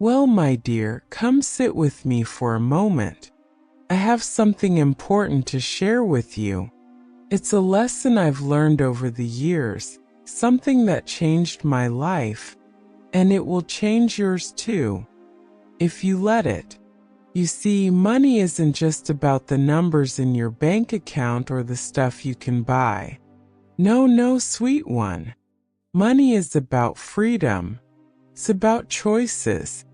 Well, my dear, come sit with me for a moment. I have something important to share with you. It's a lesson I've learned over the years, something that changed my life, and it will change yours too, if you let it. You see, money isn't just about the numbers in your bank account or the stuff you can buy. No, sweet one. Money is about freedom. It's about choices.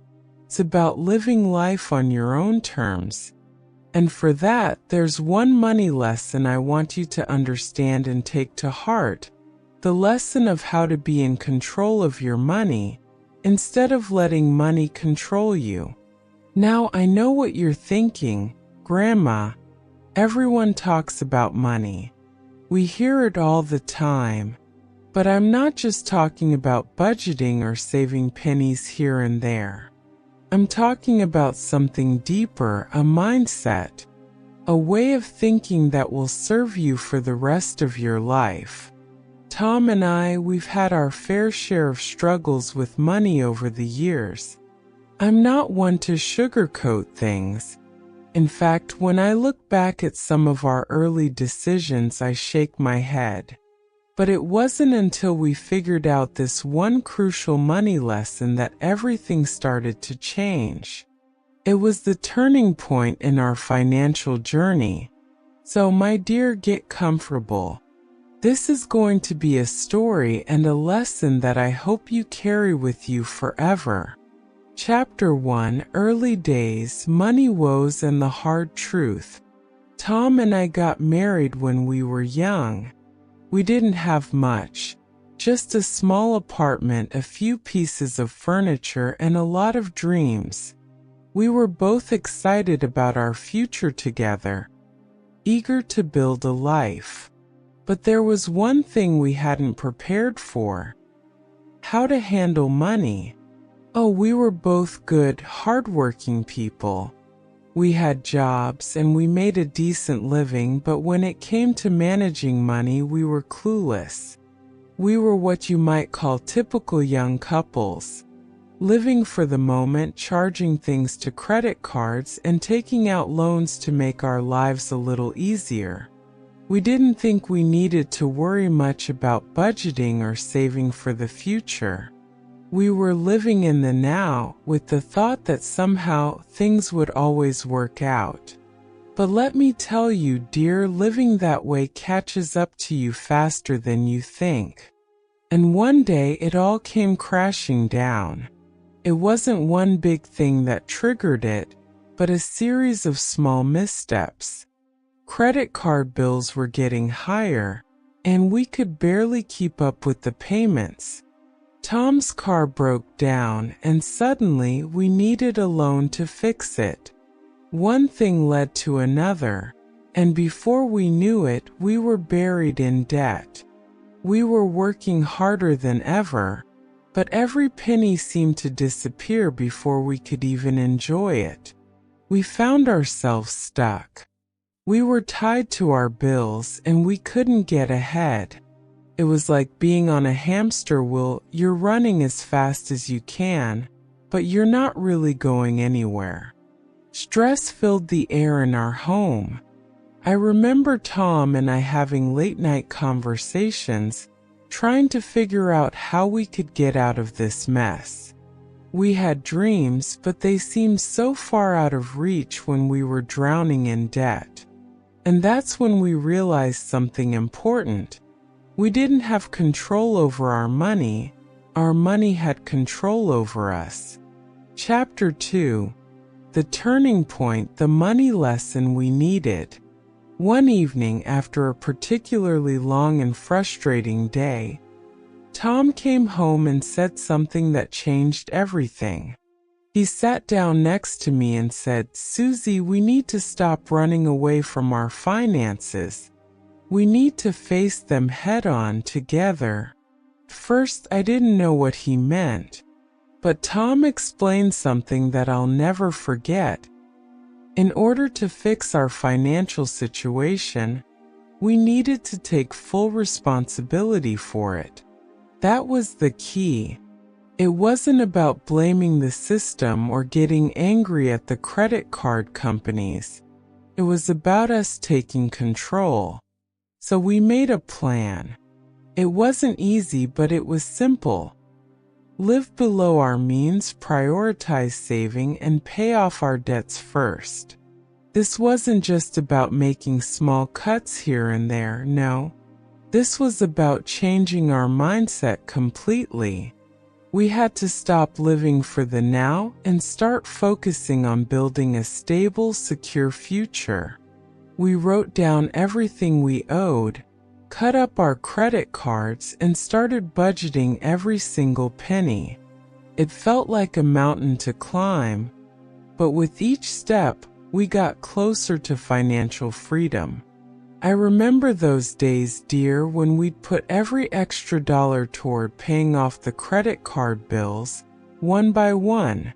It's about living life on your own terms. And for that, there's one money lesson I want you to understand and take to heart. The lesson of how to be in control of your money, instead of letting money control you. Now, I know what you're thinking, Grandma. Everyone talks about money. We hear it all the time. But I'm not just talking about budgeting or saving pennies here and there. I'm talking about something deeper, a mindset, a way of thinking that will serve you for the rest of your life. Tom and we've had our fair share of struggles with money over the years. I'm not one to sugarcoat things. In fact, when I look back at some of our early decisions, I shake my head. But it wasn't until we figured out this one crucial money lesson that everything started to change. It was the turning point in our financial journey. So, my dear, get comfortable. This is going to be a story and a lesson that I hope you carry with you forever. Chapter 1: Early Days, Money Woes and the Hard Truth. Tom and I got married when we were young. We didn't have much, just a small apartment, a few pieces of furniture, and a lot of dreams. We were both excited about our future together, eager to build a life. But there was one thing we hadn't prepared for: how to handle money. Oh, we were both good, hardworking people. We had jobs and we made a decent living, but when it came to managing money, we were clueless. We were what you might call typical young couples, living for the moment, charging things to credit cards and taking out loans to make our lives a little easier. We didn't think we needed to worry much about budgeting or saving for the future. We were living in the now, with the thought that somehow things would always work out. But let me tell you, dear, living that way catches up to you faster than you think. And one day it all came crashing down. It wasn't one big thing that triggered it, but a series of small missteps. Credit card bills were getting higher, and we could barely keep up with the payments. Tom's car broke down, and suddenly we needed a loan to fix it. One thing led to another, and before we knew it, we were buried in debt. We were working harder than ever, but every penny seemed to disappear before we could even enjoy it. We found ourselves stuck. We were tied to our bills, and we couldn't get ahead. It was like being on a hamster wheel. You're running as fast as you can, but you're not really going anywhere. Stress filled the air in our home. I remember Tom and I having late-night conversations, trying to figure out how we could get out of this mess. We had dreams, but they seemed so far out of reach when we were drowning in debt. And that's when we realized something important. We didn't have control over our money had control over us. Chapter 2: The Turning Point, the Money Lesson We Needed. One evening, after a particularly long and frustrating day, Tom came home and said something that changed everything. He sat down next to me and said, "Suzie, we need to stop running away from our finances. We need to face them head-on together." First, I didn't know what he meant, but Tom explained something that I'll never forget. In order to fix our financial situation, we needed to take full responsibility for it. That was the key. It wasn't about blaming the system or getting angry at the credit card companies. It was about us taking control. So we made a plan. It wasn't easy, but it was simple. Live below our means, prioritize saving, and pay off our debts first. This wasn't just about making small cuts here and there, no. This was about changing our mindset completely. We had to stop living for the now and start focusing on building a stable, secure future. We wrote down everything we owed, cut up our credit cards, and started budgeting every single penny. It felt like a mountain to climb, but with each step, we got closer to financial freedom. I remember those days, dear, when we'd put every extra dollar toward paying off the credit card bills, one by one.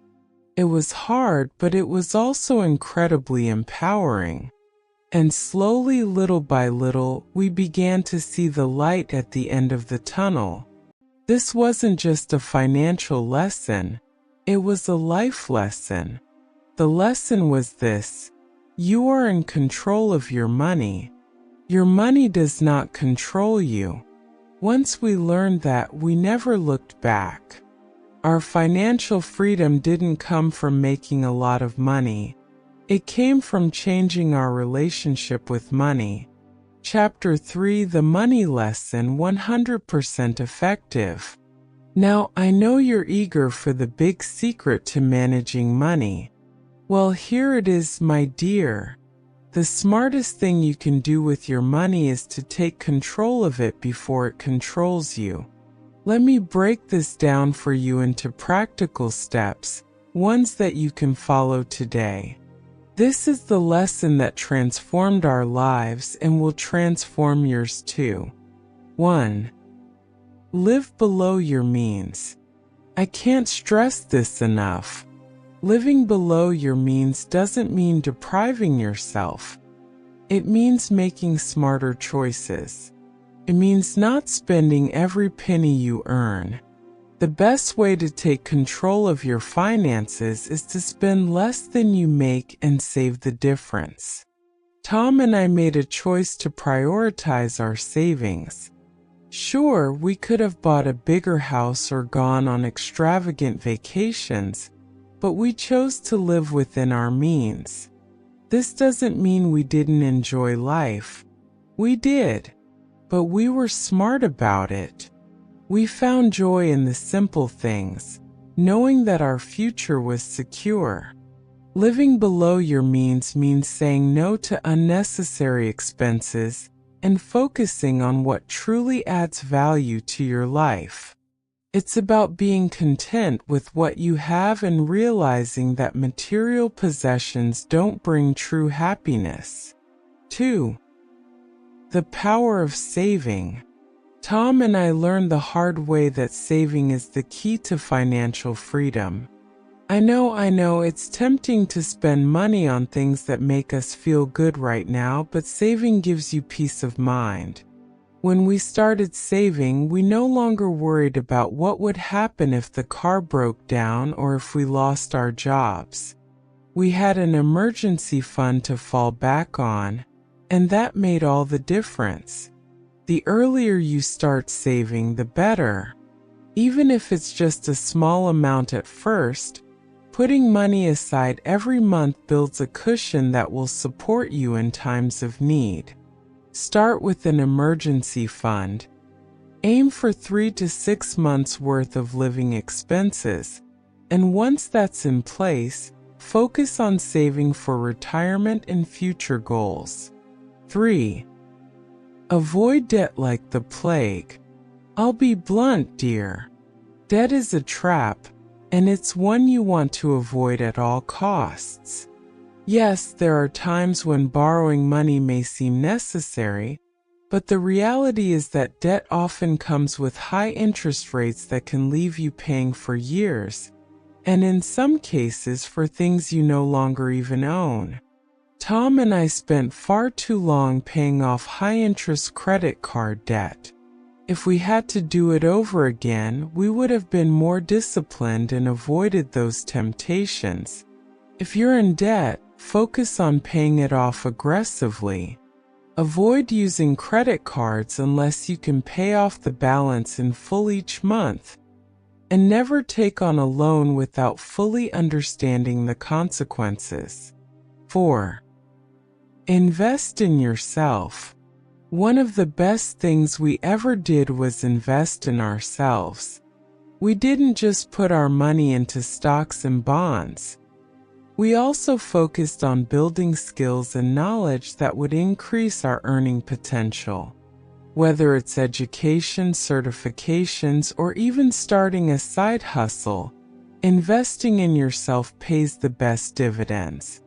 It was hard, but it was also incredibly empowering. And slowly, little by little, we began to see the light at the end of the tunnel. This wasn't just a financial lesson, it was a life lesson. The lesson was this: you are in control of your money. Your money does not control you. Once we learned that, we never looked back. Our financial freedom didn't come from making a lot of money. It came from changing our relationship with money. Chapter 3: The Money Lesson, 100% Effective. Now, I know you're eager for the big secret to managing money. Well, here it is, my dear. The smartest thing you can do with your money is to take control of it before it controls you. Let me break this down for you into practical steps, ones that you can follow today. This is the lesson that transformed our lives and will transform yours too. 1. Live below your means. I can't stress this enough. Living below your means doesn't mean depriving yourself. It means making smarter choices. It means not spending every penny you earn. The best way to take control of your finances is to spend less than you make and save the difference. Tom and I made a choice to prioritize our savings. Sure, we could have bought a bigger house or gone on extravagant vacations, but we chose to live within our means. This doesn't mean we didn't enjoy life. We did, but we were smart about it. We found joy in the simple things, knowing that our future was secure. Living below your means means saying no to unnecessary expenses and focusing on what truly adds value to your life. It's about being content with what you have and realizing that material possessions don't bring true happiness. 2. The power of saving. Tom and I learned the hard way that saving is the key to financial freedom. I know, it's tempting to spend money on things that make us feel good right now, but saving gives you peace of mind. When we started saving, we no longer worried about what would happen if the car broke down or if we lost our jobs. We had an emergency fund to fall back on, and that made all the difference. The earlier you start saving, the better. Even if it's just a small amount at first, putting money aside every month builds a cushion that will support you in times of need. Start with an emergency fund. Aim for 3 to 6 months worth of living expenses, and once that's in place, focus on saving for retirement and future goals. 3. Avoid debt like the plague. I'll be blunt, dear. Debt is a trap, and it's one you want to avoid at all costs. Yes, there are times when borrowing money may seem necessary, but the reality is that debt often comes with high interest rates that can leave you paying for years, and in some cases for things you no longer even own. Tom and I spent far too long paying off high-interest credit card debt. If we had to do it over again, we would have been more disciplined and avoided those temptations. If you're in debt, focus on paying it off aggressively. Avoid using credit cards unless you can pay off the balance in full each month. And never take on a loan without fully understanding the consequences. 4. Invest in yourself. One of the best things we ever did was invest in ourselves. We didn't just put our money into stocks and bonds. We also focused on building skills and knowledge that would increase our earning potential. Whether it's education, certifications, or even starting a side hustle, investing in yourself pays the best dividends.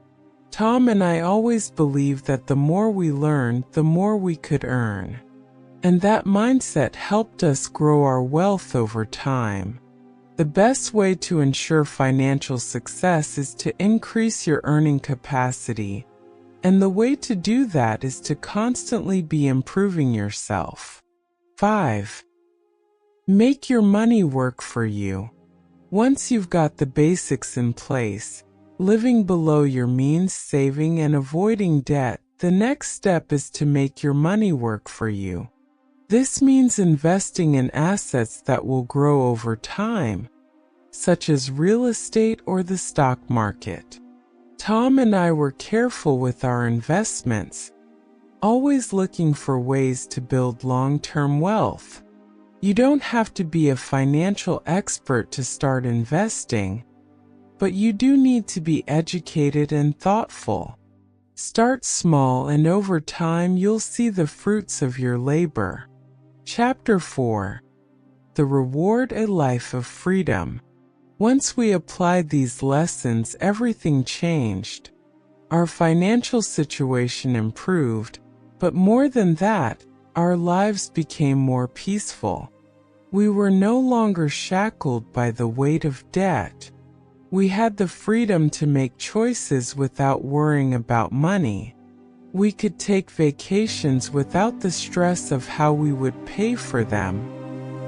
Tom and I always believed that the more we learned, the more we could earn. And that mindset helped us grow our wealth over time. The best way to ensure financial success is to increase your earning capacity. And the way to do that is to constantly be improving yourself. 5. Make your money work for you. Once you've got the basics in place, living below your means, saving and avoiding debt, the next step is to make your money work for you. This means investing in assets that will grow over time, such as real estate or the stock market. Tom and I were careful with our investments, always looking for ways to build long-term wealth. You don't have to be a financial expert to start investing, but you do need to be educated and thoughtful. Start small and over time you'll see the fruits of your labor. Chapter 4. The Reward: A Life of Freedom. Once we applied these lessons, everything changed. Our financial situation improved, but more than that, our lives became more peaceful. We were no longer shackled by the weight of debt. We had the freedom to make choices without worrying about money. We could take vacations without the stress of how we would pay for them.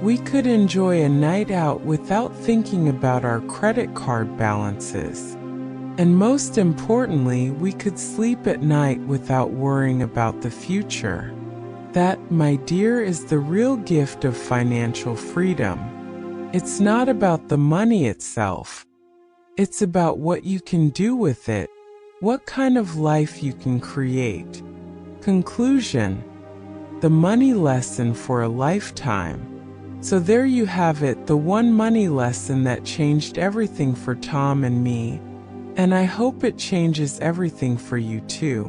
We could enjoy a night out without thinking about our credit card balances. And most importantly, we could sleep at night without worrying about the future. That, my dear, is the real gift of financial freedom. It's not about the money itself. It's about what you can do with it, what kind of life you can create. Conclusion: the money lesson for a lifetime. So there you have it, the one money lesson that changed everything for Tom and me, and I hope it changes everything for you too.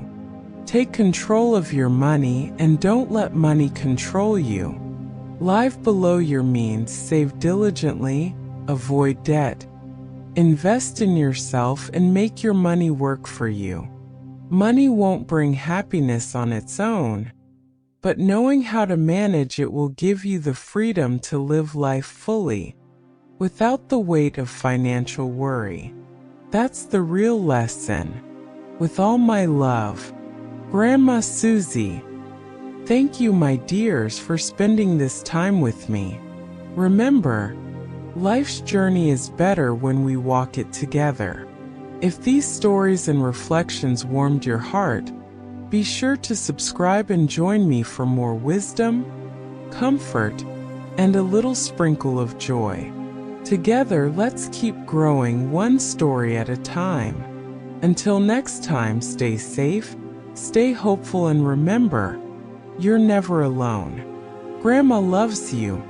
Take control of your money and don't let money control you. Live below your means, save diligently, avoid debt. Invest in yourself and make your money work for you. Money won't bring happiness on its own, but knowing how to manage it will give you the freedom to live life fully, without the weight of financial worry. That's the real lesson. With all my love, Grandma Suzie. Thank you, my dears, for spending this time with me. Remember, life's journey is better when we walk it together. If these stories and reflections warmed your heart, be sure to subscribe and join me for more wisdom, comfort, and a little sprinkle of joy. Together, let's keep growing one story at a time. Until next time, stay safe, stay hopeful, and remember, you're never alone. Grandma loves you.